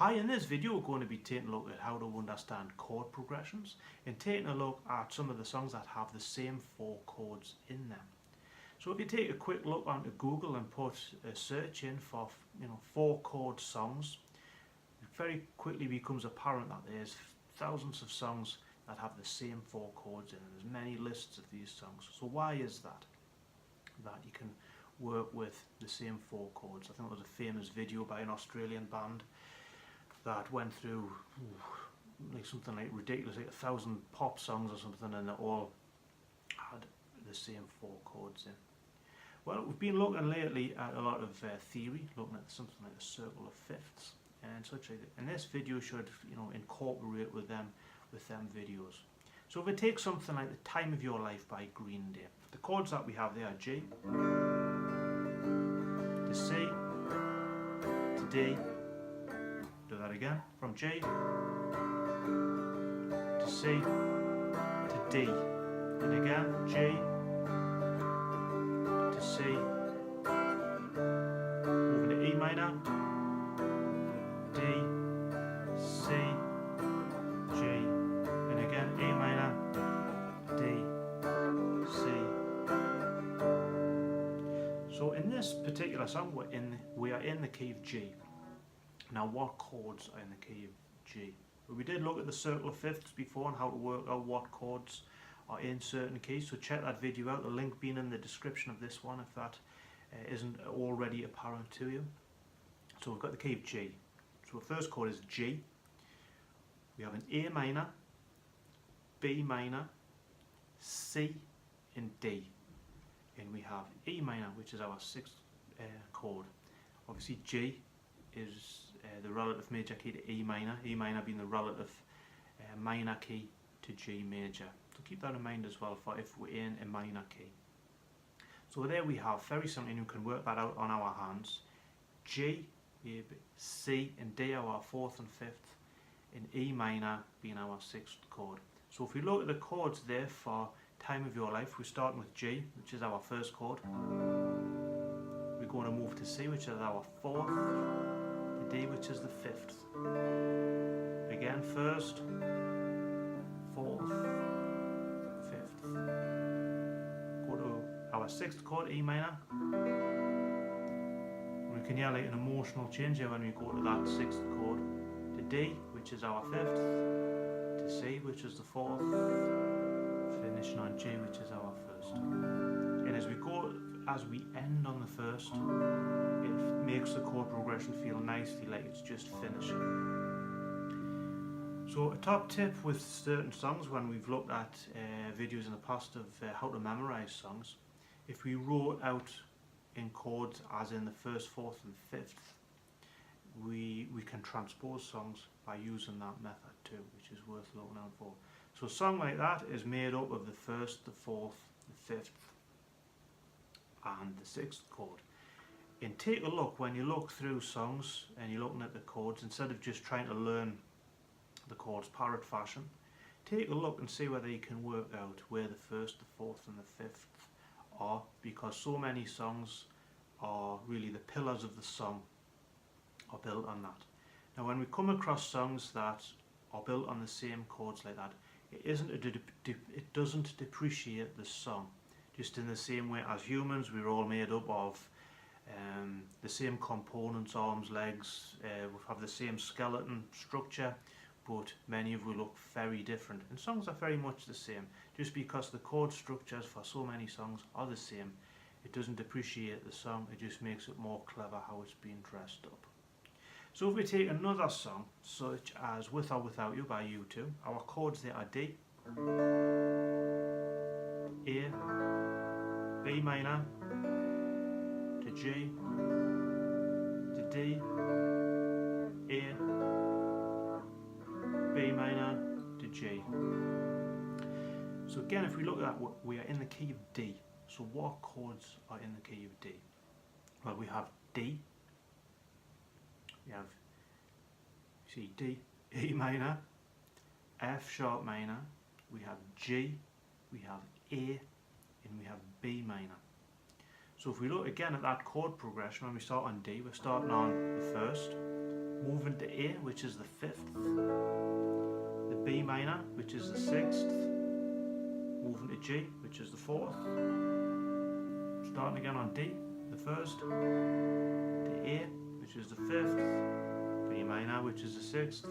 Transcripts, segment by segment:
Hi, in this video we're going to be taking a look at how to understand chord progressions and taking a look at some of the songs that have the same 4 chords in them. So if you take a quick look onto Google and put a search in for 4 chord songs, it very quickly becomes apparent that there's thousands of songs that have the same 4 chords in, and there's many lists of these songs. So why is that? That you can work with the same 4 chords. I think there was a famous video by an Australian band that went through something like ridiculous, like 1,000 pop songs or something, and they all had the same 4 chords in. Well, we've been looking lately at a lot of theory, looking at something like the circle of fifths and such like that. And this video should incorporate with them videos. So if we take something like The Time of Your Life by Green Day, the chords that we have there are G, to C, to D. Do that again, from G to C to D, and again G to C, moving to E minor, D, C, G, and again A minor, D, C. So in this particular song we are in the key of G. Now, what chords are in the key of G? Well, we did look at the circle of fifths before and how to work out what chords are in certain keys, so check that video out, the link being in the description of this one if that isn't already apparent to you. So we've got the key of G. So the first chord is G. We have an A minor, B minor, C and D. And we have E minor, which is our 6th chord. Obviously G is the relative major key to E minor being the relative minor key to G major. So keep that in mind as well for if we're in a minor key. So there we have, very simple, and you can work that out on our hands. G, C and D are our 4th and 5th, and E minor being our 6th chord. So if we look at the chords there for Time of Your Life, we're starting with G, which is our 1st chord. We're going to move to C, which is our 4th, to D, which is the 5th. Again, 1st, 4th, 5th. Go to our 6th chord, E minor. We can hear like an emotional change here when we go to that 6th chord. To D, which is our 5th. To C, which is the 4th. Finishing on G, which is our 1st. And as we end on the 1st, it makes the chord progression feel nicely like it's just finishing. So a top tip with certain songs, when we've looked at videos in the past of how to memorize songs, if we wrote out in chords as in the 1st, 4th and 5th, we can transpose songs by using that method too, which is worth looking out for. So a song like that is made up of the 1st, the 4th, the 5th and the 6th chord. And take a look, when you look through songs and you're looking at the chords, instead of just trying to learn the chords parrot fashion, take a look and see whether you can work out where the 1st, the 4th and the 5th are, because so many songs are really the pillars of the song are built on that. Now when we come across songs that are built on the same chords like that, it doesn't depreciate the song. Just in the same way as humans, we're all made up of the same components, arms, legs, we have the same skeleton structure, but many of we look very different. And songs are very much the same. Just because the chord structures for so many songs are the same, it doesn't depreciate the song, it just makes it more clever how it's been dressed up. So if we take another song, such as With or Without You by U2, our chords there are D, A, B minor, to G, to D, A, B minor, to G. So again, if we look at that, we are in the key of D. So what chords are in the key of D? Well, we have D, we have D, E minor, F sharp minor, we have G, we have A, and we have B minor. So if we look again at that chord progression, when we start on D, we're starting on the 1st, moving to A, which is the 5th, the B minor, which is the 6th, moving to G, which is the 4th, starting again on D, the 1st, to A, which is the 5th, B minor, which is the 6th,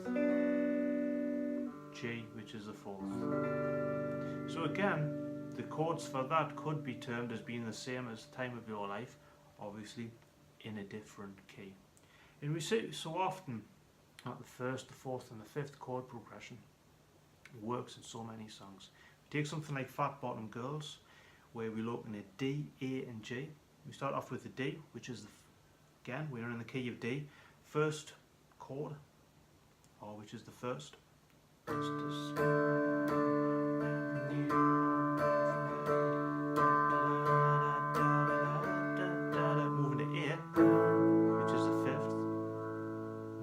G, which is the 4th. So again, the chords for that could be termed as being the same as Time of Your Life, obviously in a different key. And we see so often that the 1st, the 4th and the 5th chord progression works in so many songs. We take something like Fat Bottom Girls, where we're looking at D, A and G. We start off with the D, which is again, we're in the key of D, first chord, or which is the 1st. Moving to A, which is the 5th.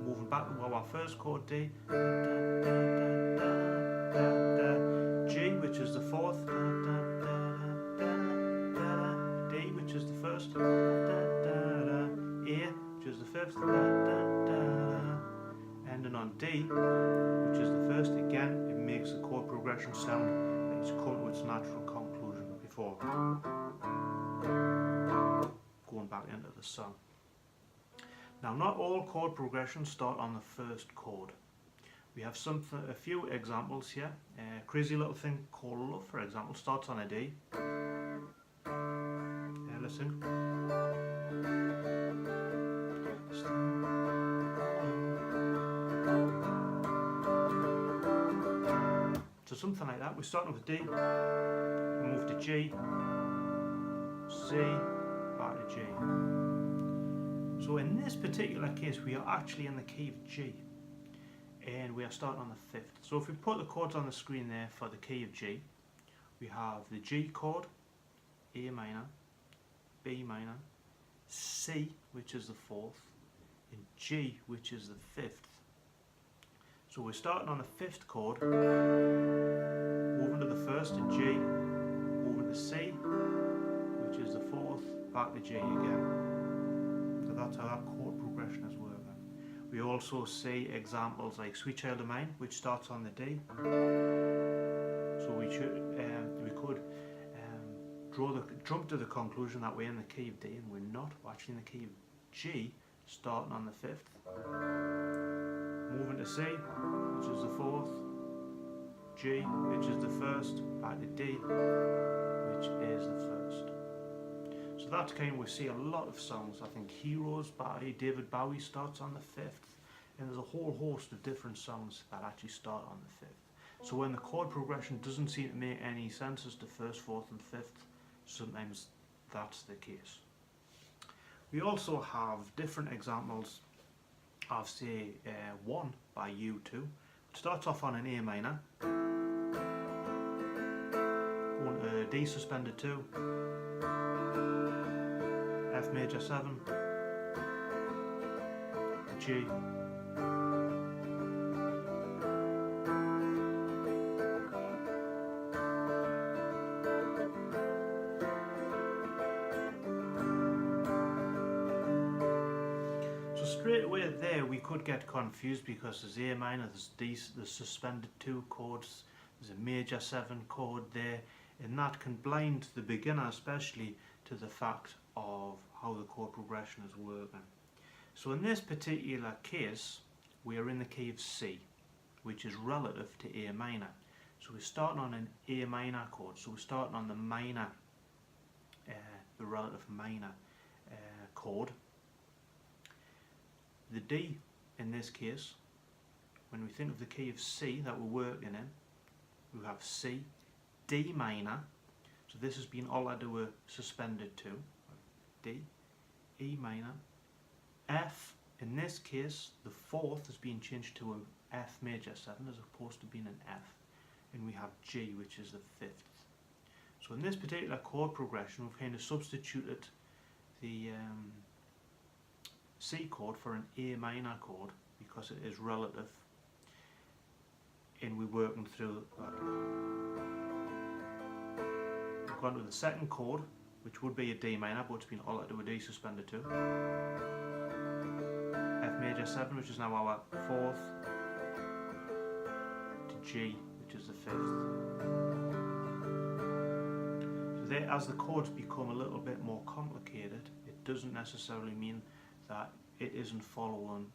Moving back to our first chord D. G, which is the 4th. D, which is the 1st. A, which is the 5th. Ending on D, which is the 1st. Again, it makes the chord progression sound like it's come to its natural conclusion before going back into the song. Now, not all chord progressions start on the first chord. We have a few examples here. Crazy Little Thing Called Love, for example, starts on a D. Listen. So something like that. We're starting with D, we move to G, C, back to G. So in this particular case, we are actually in the key of G, and we are starting on the 5th. So if we put the chords on the screen there for the key of G, we have the G chord, A minor, B minor, C, which is the 4th, and G, which is the 5th. So we're starting on the 5th chord, moving to the 1st and G, moving to C, which is the 4th, back to G again. So that's how that chord progression is working. We also see examples like Sweet Child of Mine, which starts on the D. So we could jump to the conclusion that we're in the key of D, and we're not. We're actually in the key of G, starting on the 5th. Moving to C, which is the 4th, G, which is the 1st, back to D, which is the 1st. So that's kind of, we see a lot of songs. I think Heroes by David Bowie starts on the 5th, and there's a whole host of different songs that actually start on the 5th. So when the chord progression doesn't seem to make any sense as to 1st, 4th and 5th, sometimes that's the case. We also have different examples of, say, One by U2. It starts off on an A minor, going to D suspended 2, F major 7, G, straight away there we could get confused, because there's A minor, there's D, there's suspended 2 chords, there's a major 7 chord there, and that can blind the beginner especially to the fact of how the chord progression is working. So in this particular case, we are in the key of C, which is relative to A minor. So we're starting on an A minor chord, so we're starting on the minor, the relative minor chord. The D in this case, when we think of the key of C that we're working in, we have C, D minor, so this has been altered to a suspended 2, D, E minor, F, in this case the 4th has been changed to an F major 7 as opposed to being an F, and we have G, which is the 5th. So in this particular chord progression we've kind of substituted the C chord for an A minor chord because it is relative, and we're working through that. We've gone to the second chord, which would be a D minor, but it's been altered to a D suspended 2, F major 7, which is now our 4th, to G, which is the 5th. So there, as the chords become a little bit more complicated, it doesn't necessarily mean that it isn't following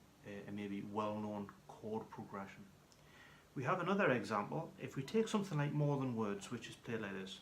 a maybe well-known chord progression. We have another example. If we take something like More Than Words, which is played like this.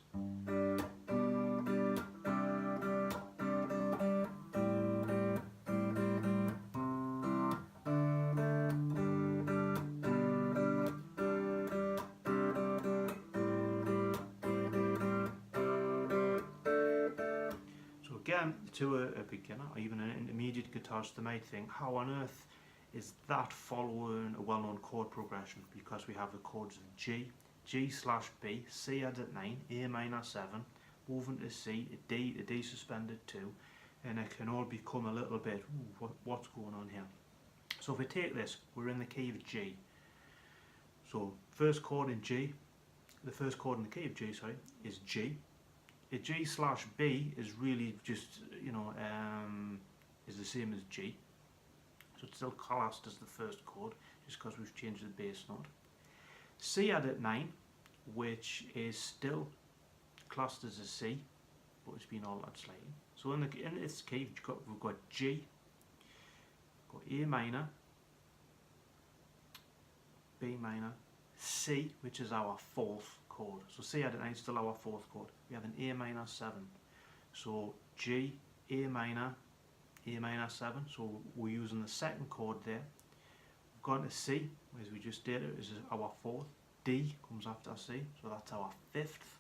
So again, to a beginner or even an intermediate guitarist, they might think, how on earth is that following a well-known chord progression? Because we have the chords of G, G/B, C added at 9, A minor 7, moving to C, a D suspended 2, and it can all become a little bit, what's going on here? So if we take this, we're in the key of G. So first chord in G, the first chord in the key of G, sorry, is G. A G/B is really just, is the same as G. So it's still classed as the first chord, just because we've changed the bass note. C added at 9, which is still classed as a C, but it's been altered slightly. So in this key, we've got G, got A minor, B minor, C, which is our 4th chord. So C added 9 is still our 4th chord. We have an A minor 7. So G, A minor 7, so we're using the 2nd chord there. We've gone to C, as we just did, it is our 4th. D comes after C, so that's our 5th.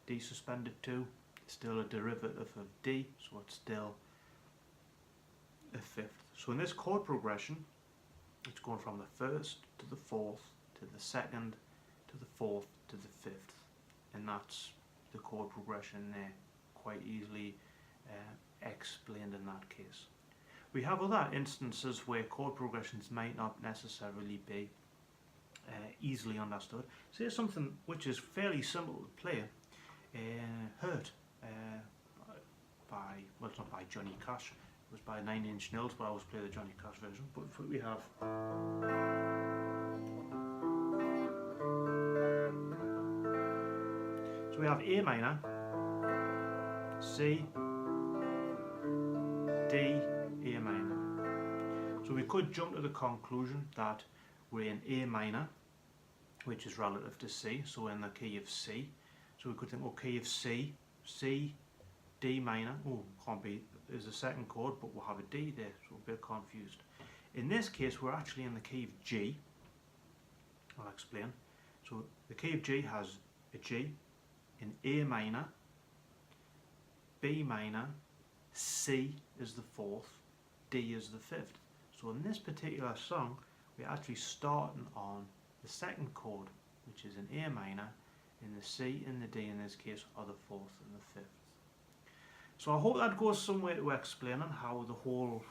D suspended 2, still a derivative of D, so it's still a 5th. So in this chord progression, it's going from the 1st to the 4th, to the 2nd, to the 4th, to the 5th. And that's the chord progression there, quite easily explained in that case. We have other instances where chord progressions might not necessarily be easily understood. Say something which is fairly simple to play, Hurt, well, it's not by Johnny Cash, it was by 9 Inch Nails, but I always play the Johnny Cash version. But we have so we have A minor, C, D, A minor. So we could jump to the conclusion that we're in A minor, which is relative to C, so in the key of C. So we could think, okay, of C, C, D minor, can't be, there's a 2nd chord, but we'll have a D there, so we're a bit confused. In this case, we're actually in the key of G. I'll explain. So the key of G has a G, an A minor, B minor, C is the 4th, D is the 5th. So in this particular song, we're actually starting on the 2nd chord, which is an A minor, and the C and the D in this case are the 4th and the 5th. So I hope that goes somewhere to explaining how the whole,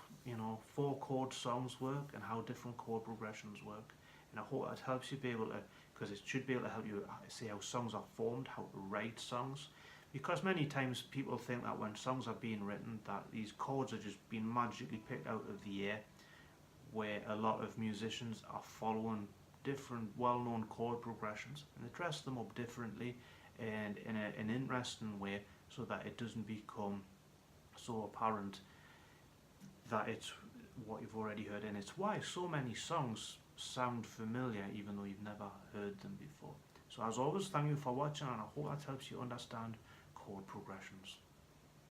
4 chord songs work and how different chord progressions work. And I hope that helps you be able to, because it should be able to help you see how songs are formed, how to write songs. Because many times people think that when songs are being written that these chords are just being magically picked out of the air, where a lot of musicians are following different well-known chord progressions and they dress them up differently and in an interesting way so that it doesn't become so apparent that it's what you've already heard, and it's why so many songs sound familiar even though you've never heard them before. So as always, thank you for watching, and I hope that helps you understand chord progressions.